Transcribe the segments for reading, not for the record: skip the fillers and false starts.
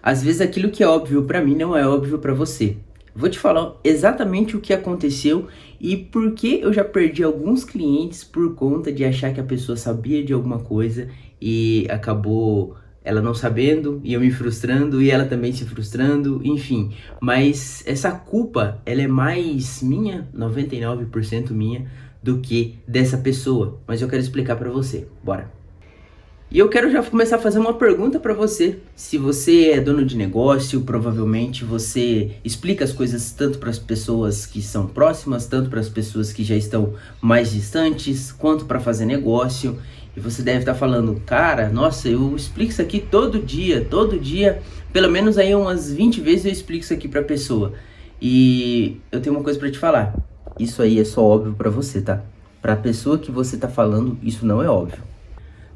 Às vezes aquilo que é óbvio para mim não é óbvio para você. Vou te falar exatamente o que aconteceu e por que eu já perdi alguns clientes por conta de achar que a pessoa sabia de alguma coisa e acabou ela não sabendo e eu me frustrando e ela também se frustrando, enfim. Mas essa culpa, ela é mais minha, 99% minha, do que dessa pessoa. Mas eu quero explicar para você. Bora! E eu quero já começar a fazer uma pergunta para você. Se você é dono de negócio, provavelmente você explica as coisas tanto para as pessoas que são próximas, tanto para as pessoas que já estão mais distantes, quanto para fazer negócio. E você deve estar falando, cara, nossa, eu explico isso aqui todo dia, pelo menos aí umas 20 vezes eu explico isso aqui para a pessoa. E eu tenho uma coisa para te falar. Isso aí é só óbvio para você, tá? Para a pessoa que você tá falando, isso não é óbvio.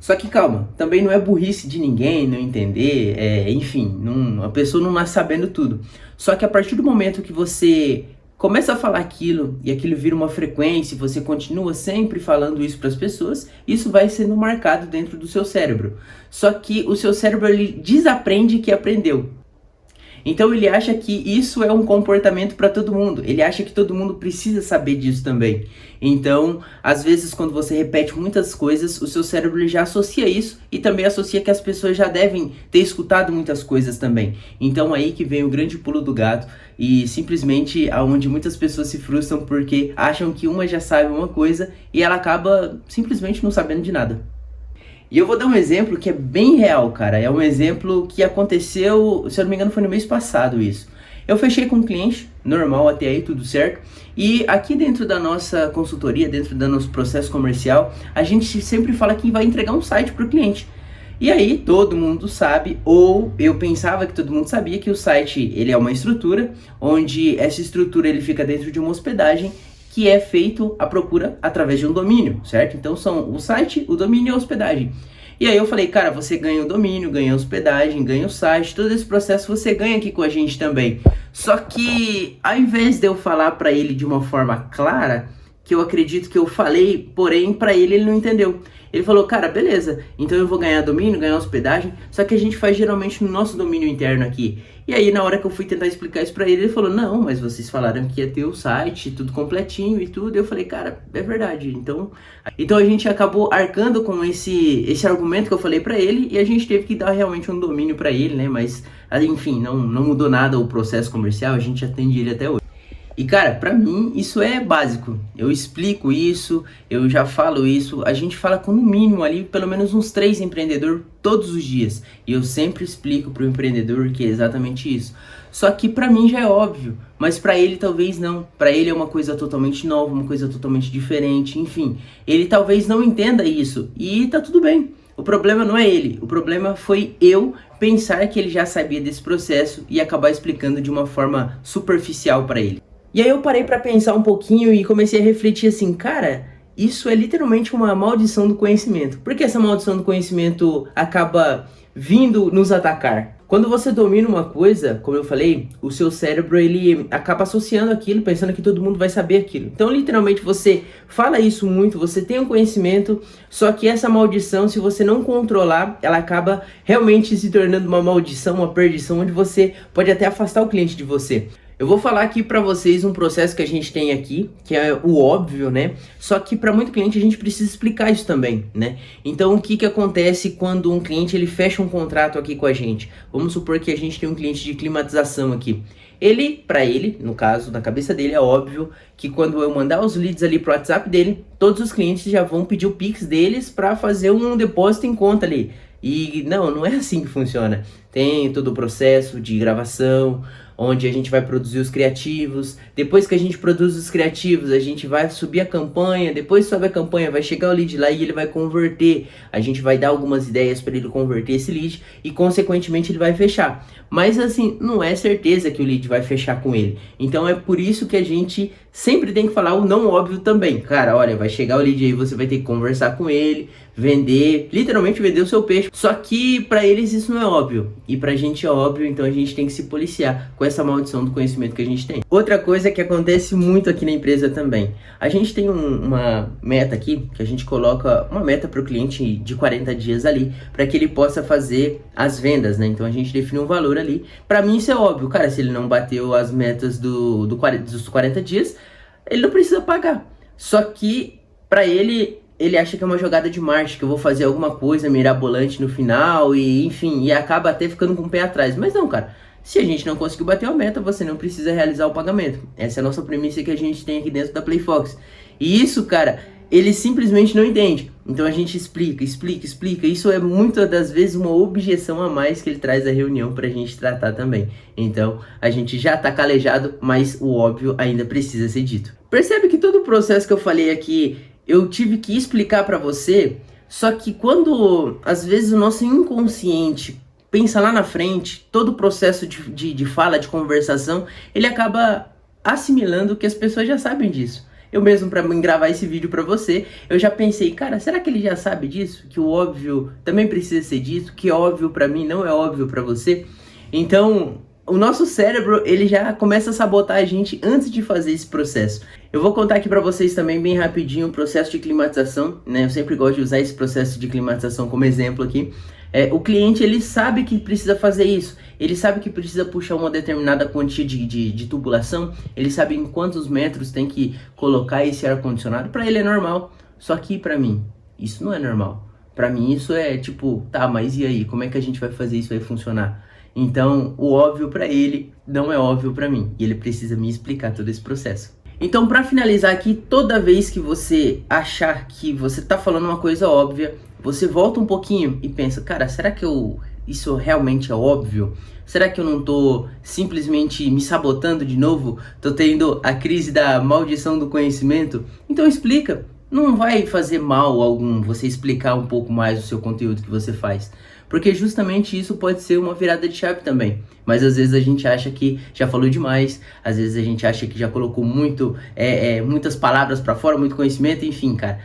Só que calma, também não é burrice de ninguém não entender, enfim, a pessoa não nasce sabendo tudo. Só que a partir do momento que você começa a falar aquilo e aquilo vira uma frequência e você continua sempre falando isso para as pessoas, isso vai sendo marcado dentro do seu cérebro. Só que o seu cérebro ele desaprende que aprendeu. Então ele acha que isso é um comportamento para todo mundo. Ele acha que todo mundo precisa saber disso também. Então, às vezes, quando você repete muitas coisas, o seu cérebro já associa isso e também associa que as pessoas já devem ter escutado muitas coisas também. Então, aí que vem o grande pulo do gato e simplesmente aonde muitas pessoas se frustram porque acham que uma já sabe uma coisa e ela acaba simplesmente não sabendo de nada. E eu vou dar um exemplo que é bem real, cara. É um exemplo que aconteceu, se eu não me engano, foi no mês passado isso. Eu fechei com um cliente, normal até aí, tudo certo. E aqui dentro da nossa consultoria, dentro do nosso processo comercial, a gente sempre fala que vai entregar um site para o cliente. E aí todo mundo sabe, ou eu pensava que todo mundo sabia, que o site ele é uma estrutura, onde essa estrutura ele fica dentro de uma hospedagem, que é feito a procura através de um domínio, certo? Então são o site, o domínio e a hospedagem. E aí eu falei, cara, você ganha o domínio, ganha a hospedagem, ganha o site, todo esse processo você ganha aqui com a gente também. Só que ao invés de eu falar para ele de uma forma clara, que eu acredito que eu falei, porém para ele não entendeu. Ele falou, cara, beleza, então eu vou ganhar domínio, ganhar hospedagem, só que a gente faz geralmente no nosso domínio interno aqui. E aí na hora que eu fui tentar explicar isso pra ele, ele falou, não, mas vocês falaram que ia ter o site, tudo completinho e tudo. Eu falei, cara, é verdade. Então a gente acabou arcando com esse argumento que eu falei pra ele e a gente teve que dar realmente um domínio pra ele, né? Mas, enfim, não mudou nada o processo comercial, a gente atende ele até hoje. E cara, pra mim isso é básico, eu explico isso, eu já falo isso, a gente fala com no mínimo ali pelo menos uns 3 empreendedores todos os dias. E eu sempre explico pro empreendedor que é exatamente isso. Só que pra mim já é óbvio, mas pra ele talvez não. Pra ele é uma coisa totalmente nova, uma coisa totalmente diferente, enfim. Ele talvez não entenda isso e tá tudo bem. O problema não é ele, o problema foi eu pensar que ele já sabia desse processo e acabar explicando de uma forma superficial pra ele. E aí eu parei pra pensar um pouquinho e comecei a refletir assim, cara, isso é literalmente uma maldição do conhecimento. Por que essa maldição do conhecimento acaba vindo nos atacar? Quando você domina uma coisa, como eu falei, o seu cérebro ele acaba associando aquilo, pensando que todo mundo vai saber aquilo. Então literalmente você fala isso muito, você tem um conhecimento, só que essa maldição, se você não controlar, ela acaba realmente se tornando uma maldição, uma perdição, onde você pode até afastar o cliente de você. Eu vou falar aqui pra vocês um processo que a gente tem aqui, que é o óbvio, né? Só que para muito cliente a gente precisa explicar isso também, né? Então o que acontece quando um cliente ele fecha um contrato aqui com a gente? Vamos supor que a gente tem um cliente de climatização aqui. Para ele, no caso, na cabeça dele é óbvio que quando eu mandar os leads ali pro WhatsApp dele, todos os clientes já vão pedir o Pix deles para fazer um depósito em conta ali. E não é assim que funciona. Tem todo o processo de gravação, onde a gente vai produzir os criativos. Depois que a gente produz os criativos, a gente vai subir a campanha. Depois sobe a campanha, vai chegar o lead lá e ele vai converter. A gente vai dar algumas ideias para ele converter esse lead e consequentemente ele vai fechar. Mas assim, não é certeza que o lead vai fechar com ele. Então é por isso que a gente sempre tem que falar o não óbvio também. Cara, olha, vai chegar o lead aí, você vai ter que conversar com ele, vender, literalmente vender o seu peixe. Só que para eles isso não é óbvio. e pra gente é óbvio, então a gente tem que se policiar com essa maldição do conhecimento que a gente tem. Outra coisa que acontece muito aqui na empresa também, a gente tem uma meta aqui, que a gente coloca uma meta para o cliente de 40 dias ali, para que ele possa fazer as vendas, né? Então a gente define um valor ali. Para mim isso é óbvio, cara, se ele não bateu as metas dos 40 dias, ele não precisa pagar. Só que para ele acha que é uma jogada de marketing, que eu vou fazer alguma coisa mirabolante no final e enfim, e acaba até ficando com o pé atrás. Mas não, cara, se a gente não conseguiu bater a meta, você não precisa realizar o pagamento. Essa é a nossa premissa que a gente tem aqui dentro da PlayFox. E isso, cara, ele simplesmente não entende. Então a gente explica. Isso é muitas das vezes uma objeção a mais que ele traz à reunião pra gente tratar também. Então a gente já tá calejado, mas o óbvio ainda precisa ser dito. Percebe que todo o processo que eu falei aqui, eu tive que explicar pra você, só que quando às vezes o nosso inconsciente pensa lá na frente, todo o processo de fala, de conversação, ele acaba assimilando que as pessoas já sabem disso. Eu mesmo, para gravar esse vídeo para você, eu já pensei, cara, será que ele já sabe disso? Que o óbvio também precisa ser dito, que óbvio para mim não é óbvio para você? Então, o nosso cérebro, ele já começa a sabotar a gente antes de fazer esse processo. Eu vou contar aqui para vocês também bem rapidinho o processo de climatização, né? Eu sempre gosto de usar esse processo de climatização como exemplo aqui. O cliente, ele sabe que precisa fazer isso, ele sabe que precisa puxar uma determinada quantia de tubulação, ele sabe em quantos metros tem que colocar esse ar-condicionado, para ele é normal, só que para mim, isso não é normal. Para mim isso é tipo, tá, mas e aí, como é que a gente vai fazer isso aí funcionar? Então, o óbvio para ele não é óbvio para mim, e ele precisa me explicar todo esse processo. Então, para finalizar aqui, toda vez que você achar que você tá falando uma coisa óbvia, você volta um pouquinho e pensa, cara, será que isso realmente é óbvio? Será que eu não tô simplesmente me sabotando de novo? Tô tendo a crise da maldição do conhecimento? Então explica. Não vai fazer mal algum você explicar um pouco mais o seu conteúdo que você faz. Porque justamente isso pode ser uma virada de chave também. Mas às vezes a gente acha que já falou demais, às vezes a gente acha que já colocou muitas palavras para fora, muito conhecimento, enfim, cara.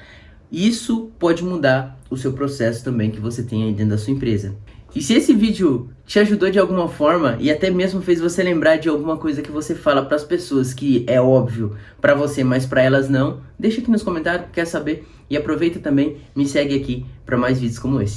Isso pode mudar o seu processo também que você tem aí dentro da sua empresa. E se esse vídeo te ajudou de alguma forma e até mesmo fez você lembrar de alguma coisa que você fala para as pessoas que é óbvio para você, mas para elas não, deixa aqui nos comentários, quer saber? E aproveita também, me segue aqui para mais vídeos como esse.